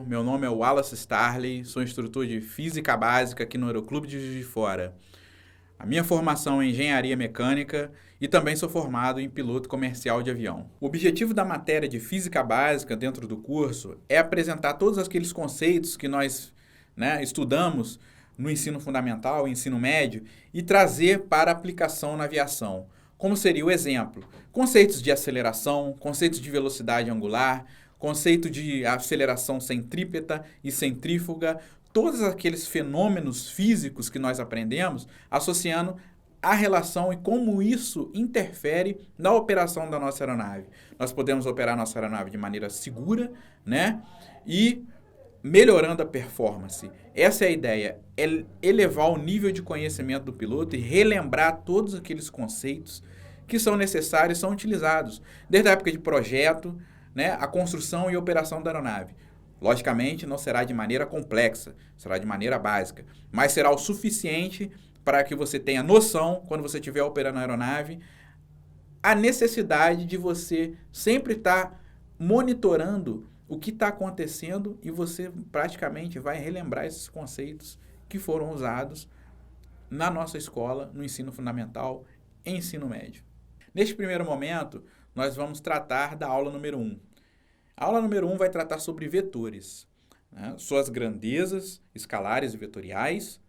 Meu nome é Wallace Starley, sou instrutor de Física Básica aqui no Aeroclube de Juiz de Fora. A minha formação é em Engenharia Mecânica e também sou formado em piloto comercial de avião. O objetivo da matéria de Física Básica dentro do curso é apresentar todos aqueles conceitos que nós estudamos no ensino fundamental, ensino médio, e trazer para aplicação na aviação. Como seria o exemplo? Conceitos de aceleração, conceitos de velocidade angular, conceito de aceleração centrípeta e centrífuga, todos aqueles fenômenos físicos que nós aprendemos, associando a relação e como isso interfere na operação da nossa aeronave. Nós podemos operar nossa aeronave de maneira segura, e melhorando a performance. Essa é a ideia, é elevar o nível de conhecimento do piloto e relembrar todos aqueles conceitos que são necessários e são utilizados, desde a época de projeto, a construção e operação da aeronave. Logicamente, não será de maneira complexa, será de maneira básica, mas será o suficiente para que você tenha noção, quando você estiver operando a aeronave, a necessidade de você sempre estar monitorando o que está acontecendo e você praticamente vai relembrar esses conceitos que foram usados na nossa escola, no ensino fundamental e ensino médio. Neste primeiro momento, nós vamos tratar da aula número 1. A aula número 1 vai tratar sobre vetores, suas grandezas escalares e vetoriais,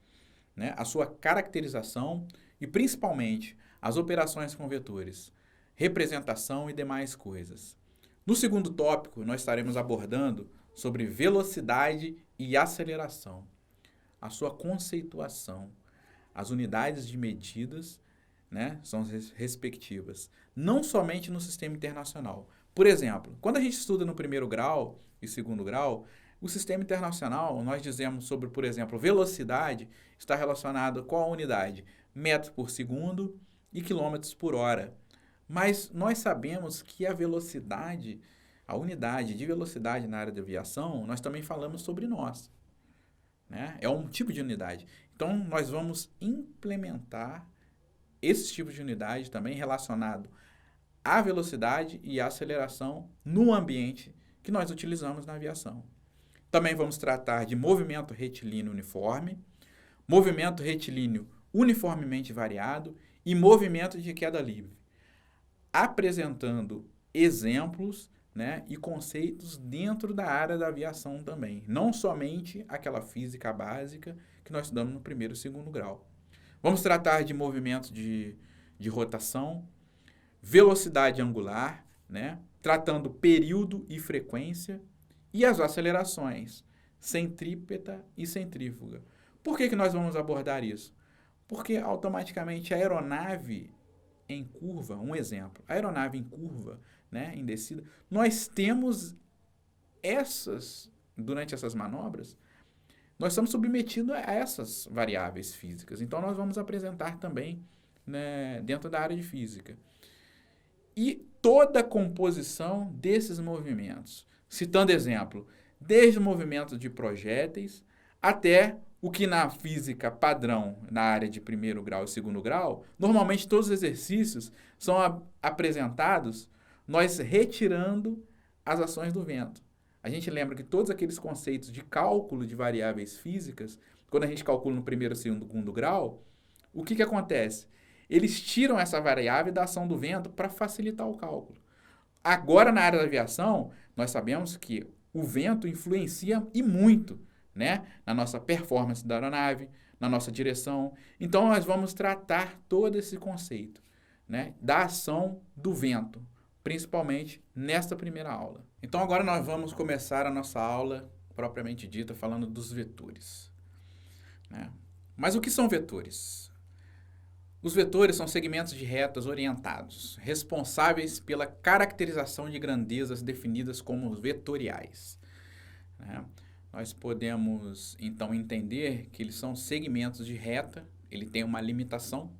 a sua caracterização e, principalmente, as operações com vetores, representação e demais coisas. No segundo tópico, nós estaremos abordando sobre velocidade e aceleração, a sua conceituação, as unidades de medidas, são as respectivas, não somente no sistema internacional. Por exemplo, quando a gente estuda no primeiro grau e segundo grau, o sistema internacional, nós dizemos sobre, por exemplo, velocidade, está relacionado com a unidade metros por segundo e quilômetros por hora. Mas nós sabemos que a velocidade, a unidade de velocidade na área de aviação, nós também falamos sobre nós. É um tipo de unidade. Então, nós vamos implementar esse tipo de unidade também relacionado à velocidade e à aceleração no ambiente que nós utilizamos na aviação. Também vamos tratar de movimento retilíneo uniforme, movimento retilíneo uniformemente variado e movimento de queda livre, apresentando exemplos e conceitos dentro da área da aviação também, não somente aquela física básica que nós estudamos no primeiro e segundo grau. Vamos tratar de movimento de rotação, velocidade angular, tratando período e frequência, e as acelerações, centrípeta e centrífuga. Por que nós vamos abordar isso? Porque automaticamente a aeronave em curva, um exemplo, a aeronave em curva, em descida, nós temos durante essas manobras, nós estamos submetidos a essas variáveis físicas. Então, nós vamos apresentar também dentro da área de física. E toda a composição desses movimentos. Citando exemplo, desde o movimento de projéteis até o que na física padrão, na área de primeiro grau e segundo grau, normalmente todos os exercícios são apresentados nós retirando as ações do vento. A gente lembra que todos aqueles conceitos de cálculo de variáveis físicas, quando a gente calcula no primeiro e segundo grau, o que acontece? Eles tiram essa variável da ação do vento para facilitar o cálculo. Agora, na área da aviação, nós sabemos que o vento influencia e muito, na nossa performance da aeronave, na nossa direção. Então, nós vamos tratar todo esse conceito, da ação do vento, principalmente nesta primeira aula. Então, agora nós vamos começar a nossa aula propriamente dita, falando dos vetores. Mas o que são vetores? Os vetores são segmentos de retas orientados, responsáveis pela caracterização de grandezas definidas como vetoriais. Nós podemos, então, entender que eles são segmentos de reta, ele tem uma limitação,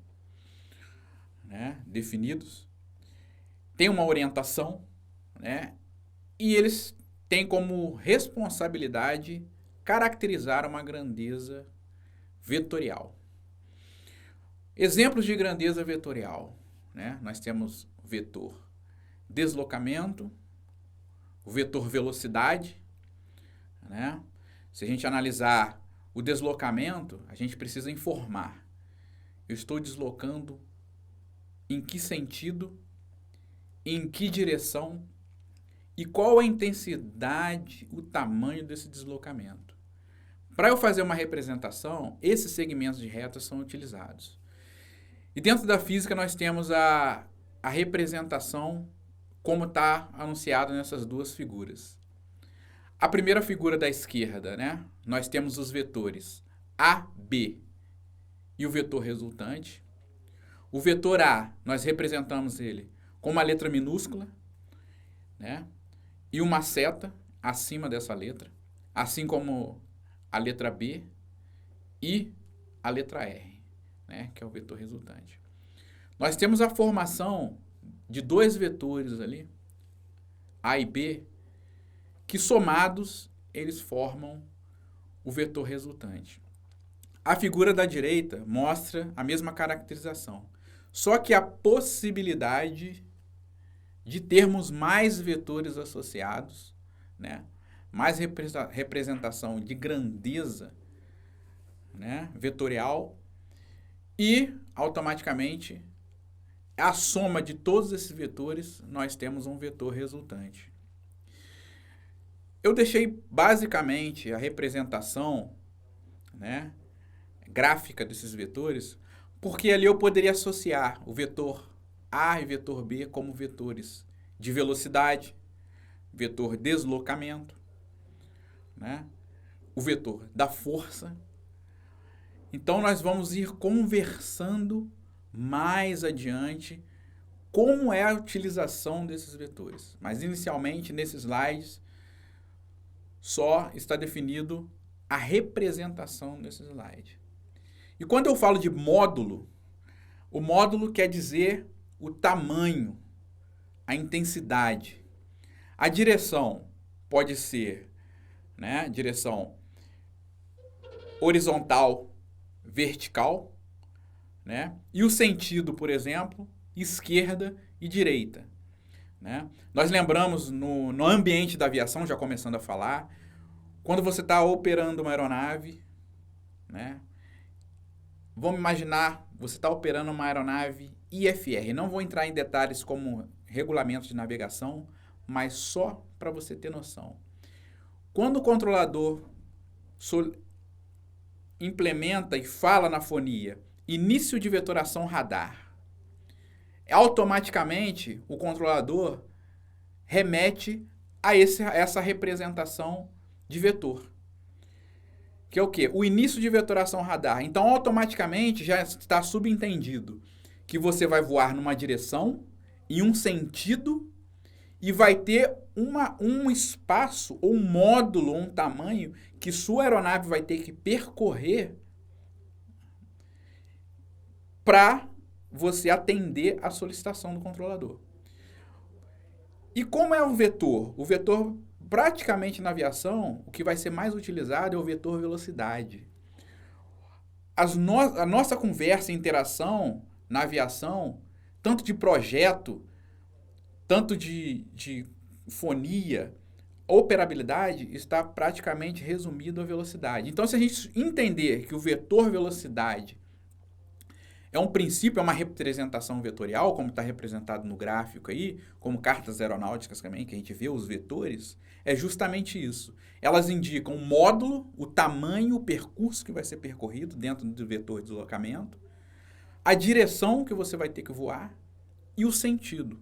definidos, tem uma orientação, e eles têm como responsabilidade caracterizar uma grandeza vetorial. Exemplos de grandeza vetorial, nós temos o vetor deslocamento, o vetor velocidade, né? Se a gente analisar o deslocamento, a gente precisa informar. Eu estou deslocando em que sentido, em que direção e qual a intensidade, o tamanho desse deslocamento. Para eu fazer uma representação, esses segmentos de retas são utilizados. E dentro da física nós temos a representação como está anunciado nessas duas figuras. A primeira figura da esquerda, né? Nós temos os vetores A, B e o vetor resultante. O vetor A, nós representamos ele com uma letra minúscula, né? E uma seta acima dessa letra, assim como a letra B e a letra R, né? Que é o vetor resultante. Nós temos a formação de dois vetores ali, A e B, que somados eles formam o vetor resultante. A figura da direita mostra a mesma caracterização, só que a possibilidade de termos mais vetores associados, né? Mais representação de grandeza, né? Vetorial, e automaticamente a soma de todos esses vetores nós temos um vetor resultante. Eu deixei basicamente a representação, né, gráfica desses vetores, porque ali eu poderia associar o vetor A e vetor B como vetores de velocidade, vetor deslocamento, né, o vetor da força. Então nós vamos ir conversando mais adiante como é a utilização desses vetores. Mas inicialmente nesses slides só está definido a representação desse slide. E quando eu falo de módulo, o módulo quer dizer o tamanho, a intensidade. A direção pode ser, né, direção horizontal, vertical, né? E o sentido, por exemplo, esquerda e direita, né? Nós lembramos no ambiente da aviação, já começando a falar, quando você está operando uma aeronave, né? Vamos imaginar, você está operando uma aeronave IFR. Não vou entrar em detalhes como regulamentos de navegação, mas só para você ter noção. Quando o controlador implementa e fala na fonia início de vetoração radar, automaticamente o controlador remete a essa representação de vetor, que é o quê? O início de vetoração radar. Então, automaticamente já está subentendido que você vai voar numa direção, em um sentido, e vai ter um espaço, ou um módulo, ou um tamanho que sua aeronave vai ter que percorrer para você atender a solicitação do controlador. E como é o vetor? O vetor, praticamente na aviação, o que vai ser mais utilizado é o vetor velocidade. A nossa conversa e interação na aviação, tanto de projeto, tanto de fonia, operabilidade, está praticamente resumido à velocidade. Então, se a gente entender que o vetor velocidade é um princípio, é uma representação vetorial, como está representado no gráfico aí, como cartas aeronáuticas também, que a gente vê os vetores, é justamente isso. Elas indicam o módulo, o tamanho, o percurso que vai ser percorrido dentro do vetor de deslocamento, a direção que você vai ter que voar e o sentido.